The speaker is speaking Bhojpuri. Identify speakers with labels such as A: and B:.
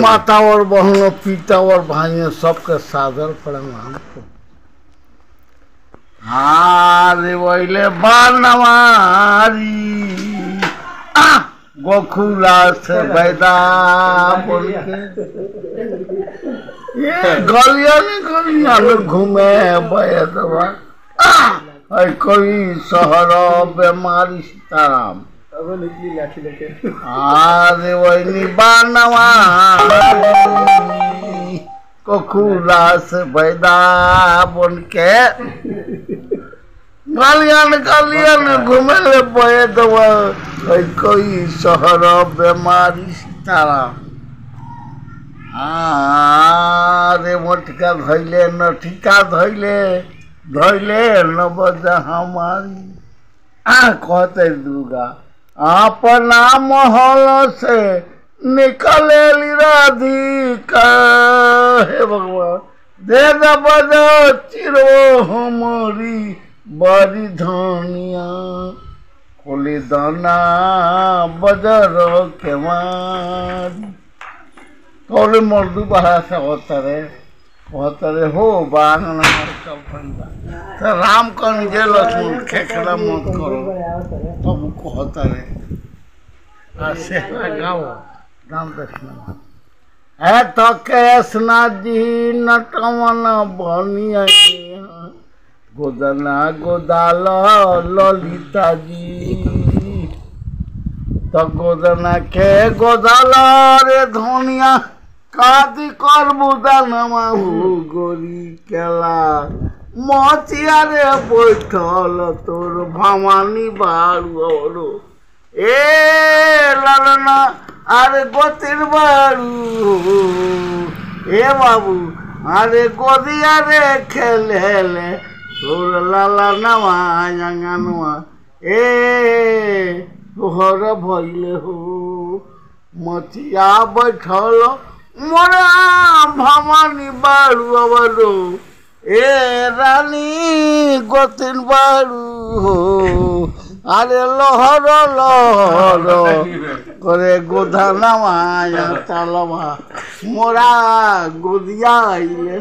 A: माता और बहनों, पिता और भाइयों, सबके सादर प्रणाम। अरे वहीले बनवारी गोखुला से बैदा बोल के ये गलिया में घूमे बैदवा कोई शहर बेमारी सीताराम। अरे वही बनवा गोखुला से बैदा बोल के गलियन घूमे ले बैदवा कोई शहर बेमारी सीताराम। रे मोटिका धैले नठिका धैले न बजा हमारी कहते दुर्गा अपना महल से निकले राधिका। हे भगवान दे बजा चिरो हमारी बड़ी धनिया खोली दाना बजर के मारी। तोले मर्दू बहा से होता रे हो बांगना तो राम कन जे लक्ष्मण खेखड़ा मत करो तब कहता रे से गाओ राम दक्षिण है तो कैसना जी नटवन बनिया गोदना गोदाल ललिता जी तो गोदना के गोदाल रे धनिया कादी कर बुदानमा गोरी केला मचिया रे बैठल तोर भवानी बारू ए लालना अरे गोतिर बारू ए बाबू अरे गोदिया रे खेले तोर लाला नवा जंगनवा ए तोहर भइले हो मचिया बैठल मोरा भवानी बारू अवरो ए रानी गोतिन बारू हो अरे लहर करे गोधना माया तलवा मोरा गोदिया आइले।